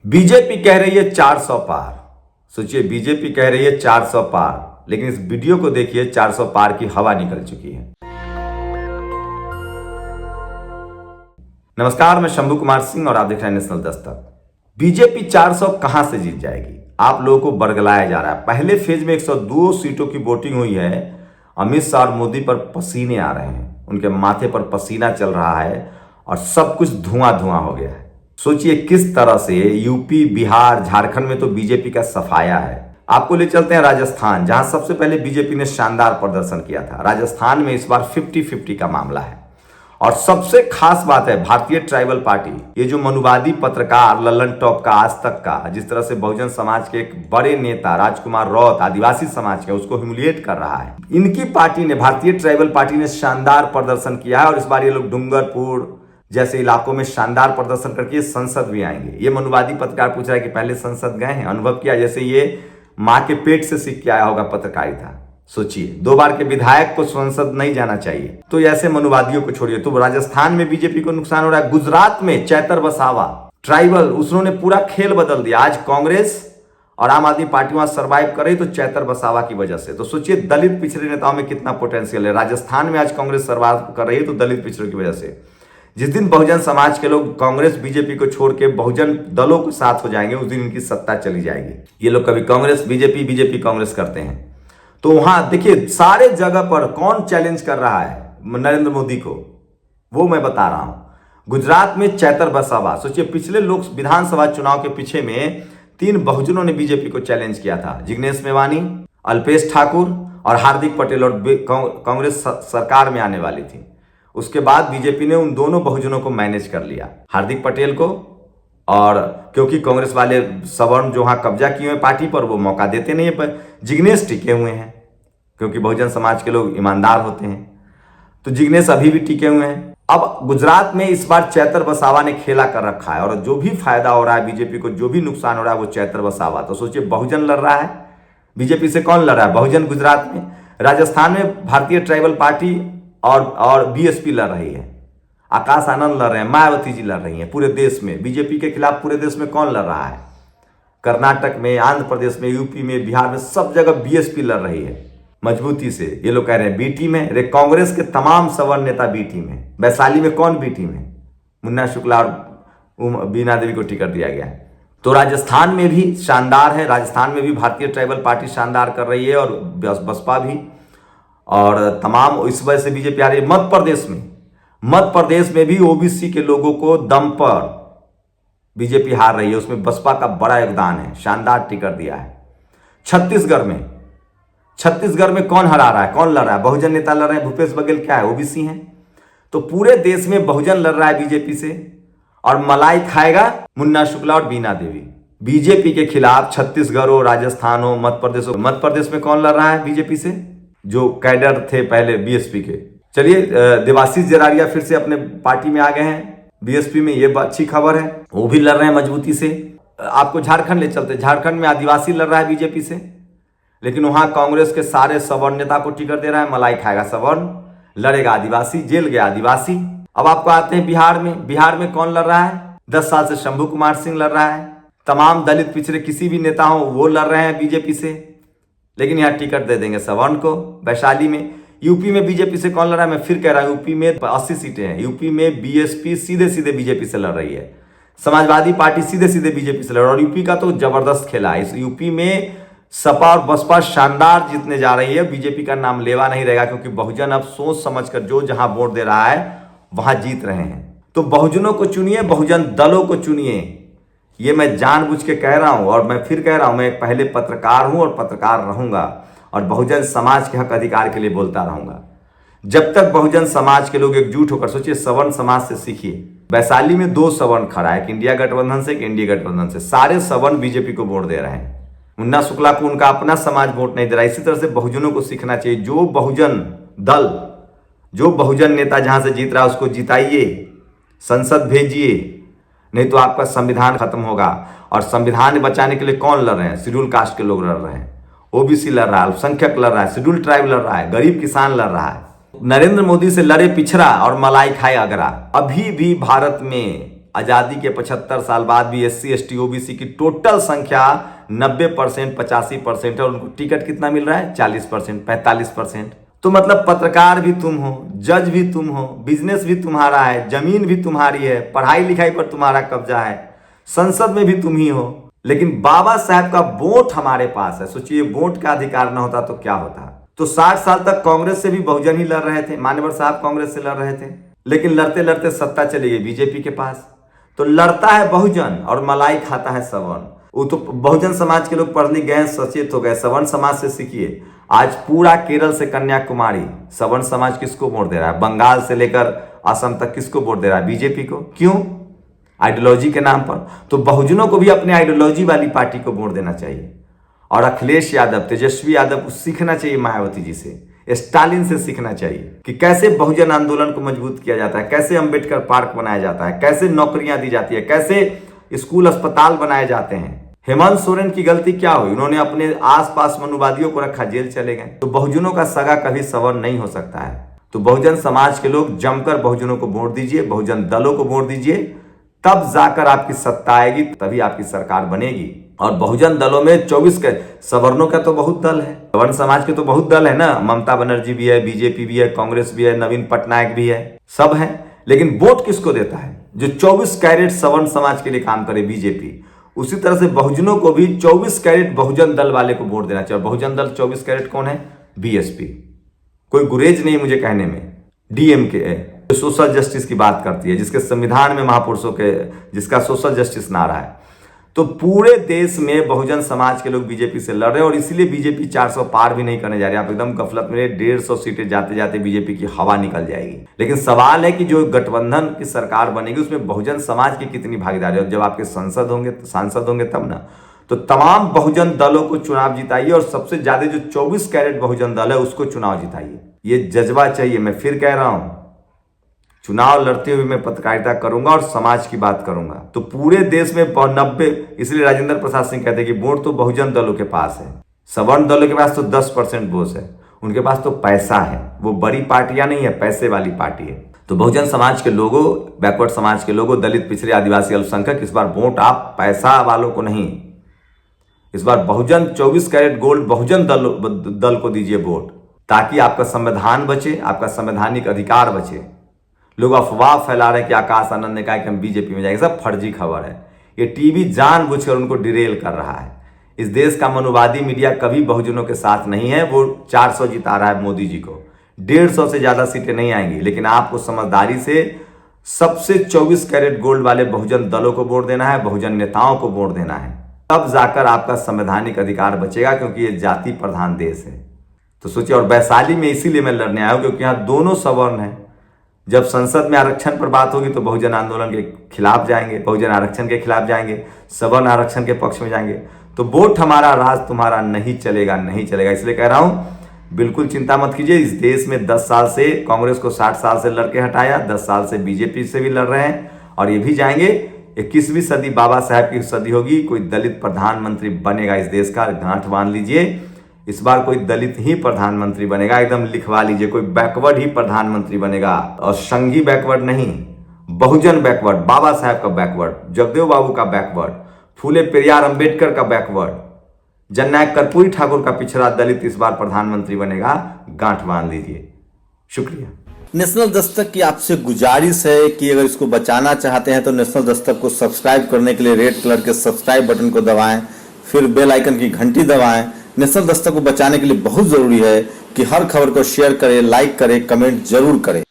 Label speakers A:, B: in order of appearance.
A: BJP कह रही है 400 पार। सोचिए, बीजेपी कह रही है 400 पार, लेकिन इस वीडियो को देखिए, 400 पार की हवा निकल चुकी है। नमस्कार, मैं शंभू कुमार सिंह और आप देख रहे हैं नेशनल दस्तक। बीजेपी 400 कहां से जीत जाएगी? आप लोगों को बरगलाया जा रहा है। पहले फेज में 102 सीटों की वोटिंग हुई है। अमित शाह और मोदी पर पसीने आ रहे हैं, उनके माथे पर पसीना चल रहा है और सब कुछ धुआं धुआं हो गया है। सोचिए किस तरह से यूपी, बिहार, झारखंड में तो बीजेपी का सफाया है। आपको ले चलते हैं राजस्थान, जहां सबसे पहले बीजेपी ने शानदार प्रदर्शन किया था। राजस्थान में इस बार 50-50 का मामला है। और सबसे खास बात है, भारतीय ट्राइबल पार्टी, ये जो मनुवादी पत्रकार लल्लन टॉप का, आज तक का, जिस तरह से बहुजन समाज के एक बड़े नेता राजकुमार रौत आदिवासी समाज के उसको ह्यूमिलिएट कर रहा है, इनकी पार्टी ने, भारतीय ट्राइबल पार्टी ने शानदार प्रदर्शन किया है। और इस बार ये लोग डूंगरपुर जैसे इलाकों में शानदार प्रदर्शन करके संसद भी आएंगे। ये मनुवादी पत्रकार पूछ रहा है कि पहले संसद गए हैं, अनुभव किया, जैसे ये माँ के पेट से सीख के आया होगा पत्रकारिता। सोचिए, 2 बार के विधायक को संसद नहीं जाना चाहिए। तो ऐसे मनुवादियों को छोड़िए। तो राजस्थान में बीजेपी को नुकसान हो रहा है। गुजरात में चैतर वसावा ट्राइबल, उसने पूरा खेल बदल दिया। आज कांग्रेस और आम आदमी पार्टी वहां सर्वाइव कर रही तो चैतर वसावा की वजह से। तो सोचिए दलित पिछड़े नेताओं में कितना पोटेंशियल है। राजस्थान में आज कांग्रेस सर्वाइव कर रही है तो दलित पिछड़ों की वजह से। जिस दिन बहुजन समाज के लोग कांग्रेस बीजेपी को छोड़ के बहुजन दलों के साथ हो जाएंगे, उस दिन इनकी सत्ता चली जाएगी। ये लोग कभी कांग्रेस बीजेपी, बीजेपी कांग्रेस करते हैं। तो वहां देखिए सारे जगह पर कौन चैलेंज कर रहा है नरेंद्र मोदी को, वो मैं बता रहा हूं। गुजरात में चैतर वसावा, सोचिए पिछले लोक विधानसभा चुनाव के पीछे में 3 बहुजनों ने बीजेपी को चैलेंज किया था। जिग्नेश मेवानी, अल्पेश ठाकुर और हार्दिक पटेल, और कांग्रेस सरकार में आने वाली थी। उसके बाद बीजेपी ने उन दोनों बहुजनों को मैनेज कर लिया, हार्दिक पटेल को, और क्योंकि कांग्रेस वाले सवर्ण जो वहां कब्जा किए हुए पार्टी पर, वो मौका देते नहीं है, पर जिग्नेश टिके हुए हैं क्योंकि बहुजन समाज के लोग ईमानदार होते हैं। तो जिग्नेश अभी भी टिके हुए हैं। अब गुजरात में इस बार चैतर वसावा ने खेला कर रखा है, और जो भी फायदा हो रहा है बीजेपी को, जो भी नुकसान हो रहा है, वो चैतर वसावा। तो सोचिए बहुजन लड़ रहा है, बीजेपी से कौन लड़ रहा है? बहुजन गुजरात में। राजस्थान में भारतीय ट्राइबल पार्टी और बीएसपी लड़ रही है, आकाश आनंद लड़ रहे हैं, मायावती जी लड़ रही हैं। पूरे देश में बीजेपी के खिलाफ पूरे देश में कौन लड़ रहा है? कर्नाटक में, आंध्र प्रदेश में, यूपी में, बिहार में, सब जगह बीएसपी लड़ रही है मजबूती से। ये लोग कह रहे हैं बी टीम है। कांग्रेस के तमाम सवर्ण नेता बी टीम है। वैशाली में कौन बी टीम है? मुन्ना शुक्ला और बीना देवी को टिकट दिया गया है। तो राजस्थान में भी शानदार है। राजस्थान में भी भारतीय ट्राइबल पार्टी शानदार कर रही है, और बसपा भी, और तमाम इस वजह से बीजेपी आ रही है। मध्य प्रदेश में भी ओबीसी के लोगों को दम पर बीजेपी हार रही है, उसमें बसपा का बड़ा योगदान है, शानदार टिकट दिया है। छत्तीसगढ़ में कौन हरा रहा है, कौन लड़ रहा है? बहुजन नेता लड़ रहे हैं। भूपेश बघेल क्या है? ओबीसी हैं। तो पूरे देश में बहुजन लड़ रहा है बीजेपी से, और मलाई खाएगा मुन्ना शुक्ला और बीना देवी। बीजेपी के खिलाफ छत्तीसगढ़ हो, राजस्थान हो, मध्य प्रदेश में कौन लड़ रहा है बीजेपी से? जो कैडर थे पहले बीएसपी के। चलिए, देवाशीष जरारिया फिर से अपने पार्टी में आ गए हैं बीएसपी में, ये अच्छी खबर है। वो भी लड़ रहे हैं मजबूती से। आपको झारखंड ले चलते। झारखंड में आदिवासी लड़ रहा है बीजेपी से, लेकिन वहां कांग्रेस के सारे सवर्ण नेता को टिकट दे रहा है। मलाई खाएगा सवर्ण, लड़ेगा आदिवासी, जेल गया आदिवासी। अब आपको आते हैं बिहार में कौन लड़ रहा है? 10 साल से शंभू कुमार सिंह लड़ रहा है। तमाम दलित पिछड़े किसी भी नेता हो वो लड़ रहे हैं बीजेपी से, लेकिन यहाँ टिकट दे देंगे सवर्ण को। वैशाली में। यूपी में बीजेपी से कौन लड़ रहा है? मैं फिर कह रहा हूँ, यूपी में 80 सीटें हैं। यूपी में बीएसपी सीधे बीजेपी से लड़ रही है। समाजवादी पार्टी सीधे बीजेपी से लड़ रही है। और यूपी का तो जबरदस्त खेला है। इस यूपी में सपा और बसपा शानदार जीतने जा रही है। बीजेपी का नाम लेवा नहीं रहेगा, क्योंकि बहुजन अब सोच समझकर जो जहां वोट दे रहा है वहां जीत रहे हैं। तो बहुजनों को चुनिए, बहुजन दलों को चुनिए। ये मैं जानबूझ के कह रहा हूं, और मैं फिर कह रहा हूं, मैं पहले पत्रकार हूं और पत्रकार रहूंगा, और बहुजन समाज के हक अधिकार के लिए बोलता रहूंगा जब तक बहुजन समाज के लोग एकजुट होकर। सोचिए, सवर्ण समाज से सीखिए। वैशाली में 2 सवर्ण खड़ा है, एक इंडिया गठबंधन से, एक एनडीए गठबंधन से। सारे सवर्ण बीजेपी को वोट दे रहे हैं। मुन्ना शुक्ला को उनका अपना समाज वोट नहीं दे रहा। इसी तरह से बहुजनों को सीखना चाहिए। जो बहुजन दल, जो बहुजन नेता जहां से जीत रहा है उसको जिताइए, संसद भेजिए, नहीं तो आपका संविधान खत्म होगा। और संविधान बचाने के लिए कौन लड़ रहे हैं? शेड्यूल कास्ट के लोग लड़ रहे हैं, ओबीसी लड़ रहा है, अल्पसंख्यक लड़ रहा है, शेड्यूल ट्राइब लड़ रहा है, गरीब किसान लड़ रहा है। नरेंद्र मोदी से लड़े पिछड़ा और मलाई खाए अगरा। अभी भी भारत में आजादी के 75 साल बाद भी SC ST OBC की टोटल संख्या 90%, 85% है और उनको टिकट कितना मिल रहा है? 40%, 45%। तो मतलब पत्रकार भी तुम हो, जज भी तुम हो, बिजनेस भी तुम्हारा है, जमीन भी तुम्हारी है, पढ़ाई लिखाई पर तुम्हारा कब्जा है, संसद में भी तुम ही हो, लेकिन बाबा साहब का वोट हमारे पास है। सोचिए, वोट का अधिकार ना होता तो क्या होता। तो 60 साल तक कांग्रेस से भी बहुजन ही लड़ रहे थे, मान्यवर साहब कांग्रेस से लड़ रहे थे, लेकिन लड़ते लड़ते सत्ता चली गई बीजेपी के पास। तो लड़ता है बहुजन और मलाई खाता है सवर्ण। वो तो बहुजन समाज के लोग पढ़ लिख गए, सचेत हो गए, सवर्ण समाज से सीखिए। आज पूरा केरल से कन्याकुमारी सवर्ण समाज किसको वोट दे रहा है? बंगाल से लेकर असम तक किसको वोट दे रहा है? बीजेपी को। क्यों? आइडियोलॉजी के नाम पर। तो बहुजनों को भी अपने आइडियोलॉजी वाली पार्टी को वोट देना चाहिए। और अखिलेश यादव, तेजस्वी यादव को सीखना चाहिए मायावती जी से, स्टालिन से सीखना चाहिए कि कैसे बहुजन आंदोलन को मजबूत किया जाता है, कैसे अंबेडकर पार्क बनाया जाता है, कैसे नौकरियां दी जाती है, कैसे स्कूल अस्पताल बनाए जाते हैं। हेमंत सोरेन की गलती क्या हुई? उन्होंने अपने आसपास मनुवादियों को रखा, जेल चले गए। तो बहुजनों का सगा कभी सवर्ण नहीं हो सकता है। तो बहुजन समाज के लोग जमकर बहुजनों को वोट दीजिए, बहुजन दलों को वोट दीजिए, तब जाकर आपकी सत्ता आएगी, तभी आपकी सरकार बनेगी। और बहुजन दलों में 24 के सवर्णों का तो बहुत दल है, सवर्ण समाज के तो बहुत दल है ना। ममता बनर्जी भी है, बीजेपी भी है, कांग्रेस भी है, नवीन पटनायक भी है, सब है। लेकिन वोट किसको देता है? जो 24 कैरेट सवर्ण समाज के लिए काम करे, बीजेपी। उसी तरह से बहुजनों को भी 24 कैरेट बहुजन दल वाले को वोट देना चाहिए। बहुजन दल 24 कैरेट कौन है? बीएसपी। कोई गुरेज नहीं मुझे कहने में। डीएमके है, जो सोशल जस्टिस की बात करती है, जिसके संविधान में महापुरुषों के, जिसका सोशल जस्टिस नारा है। तो पूरे देश में बहुजन समाज के लोग बीजेपी से लड़ रहे हैं और इसीलिए बीजेपी 400 पार भी नहीं करने जा रही। आप एकदम गफलत में, 150 सीटें जाते जाते बीजेपी की हवा निकल जाएगी। लेकिन सवाल है कि जो गठबंधन की सरकार बनेगी उसमें बहुजन समाज की कितनी भागीदारी है। जब आपके सांसद होंगे तब ना। तो तमाम बहुजन दलों को चुनाव जिताइए और सबसे ज्यादा जो 24 कैरेट बहुजन दल है उसको चुनाव जिताइए। ये जज्बा चाहिए। मैं फिर कह रहा हूं, चुनाव लड़ते हुए मैं पत्रकारिता करूंगा और समाज की बात करूंगा। तो पूरे देश में 90, इसलिए राजेंद्र प्रसाद सिंह कहते हैं कि वोट तो बहुजन दलों के पास है, सवर्ण दलों के पास तो 10% वोट है। उनके पास तो पैसा है, वो बड़ी पार्टियां नहीं है, पैसे वाली पार्टी है। तो बहुजन समाज के लोगों, बैकवर्ड समाज के लोगों, दलित, पिछड़े, आदिवासी, अल्पसंख्यक, इस बार वोट आप पैसा वालों को नहीं, इस बार बहुजन 24 कैरेट गोल्ड बहुजन दल को दीजिए वोट, ताकि आपका संविधान बचे, आपका संवैधानिक अधिकार बचे। लोग अफवाह फैला रहे हैं कि आकाश आनंद ने कहा कि हम बीजेपी में जाएंगे, सब फर्जी खबर है। ये टीवी जानबूझकर उनको डिरेल कर रहा है। इस देश का मनुवादी मीडिया कभी बहुजनों के साथ नहीं है। वो 400 जिता रहा है मोदी जी को, 150 से ज्यादा सीटें नहीं आएंगी। लेकिन आपको समझदारी से सबसे 24 कैरेट गोल्ड वाले बहुजन दलों को वोट देना है, बहुजन नेताओं को वोट देना है, तब जाकर आपका संवैधानिक अधिकार बचेगा, क्योंकि ये जाति प्रधान देश है। तो सोचिए, और वैशाली में इसीलिए मैं लड़ने आया हूं क्योंकि यहाँ दोनों सवर्ण है। जब संसद में आरक्षण पर बात होगी तो बहुजन आंदोलन के खिलाफ जाएंगे, बहुजन आरक्षण के खिलाफ जाएंगे, सवर्ण आरक्षण के पक्ष में जाएंगे। तो वोट हमारा, राज तुम्हारा नहीं चलेगा, नहीं चलेगा। इसलिए कह रहा हूं, बिल्कुल चिंता मत कीजिए। इस देश में 10 साल से कांग्रेस को 60 साल से लड़के हटाया, 10 साल से बीजेपी से भी लड़ रहे हैं और ये भी जाएंगे। 21वीं सदी बाबा साहब की सदी होगी, कोई दलित प्रधानमंत्री बनेगा इस देश का, गांठ बांध लीजिए। इस बार कोई दलित ही प्रधानमंत्री बनेगा, एकदम लिखवा लीजिए। कोई बैकवर्ड ही प्रधानमंत्री बनेगा, और संघी बैकवर्ड नहीं, बहुजन बैकवर्ड, बाबा साहब का बैकवर्ड, जगदेव बाबू का बैकवर्ड, फूले पेरियार अंबेडकर का बैकवर्ड, जननायक कर्पूरी ठाकुर का पिछड़ा दलित इस बार प्रधानमंत्री बनेगा। गांठ बांध लीजिए। शुक्रिया।
B: नेशनल दस्तक की आपसे गुजारिश है कि अगर इसको बचाना चाहते हैं तो नेशनल दस्तक को सब्सक्राइब करने के लिए रेड कलर के सब्सक्राइब बटन को दबाएं, फिर बेल आइकन की घंटी दबाएं। नेशनल दस्तक को बचाने के लिए बहुत जरूरी है कि हर खबर को शेयर करें, लाइक करें, कमेंट जरूर करें।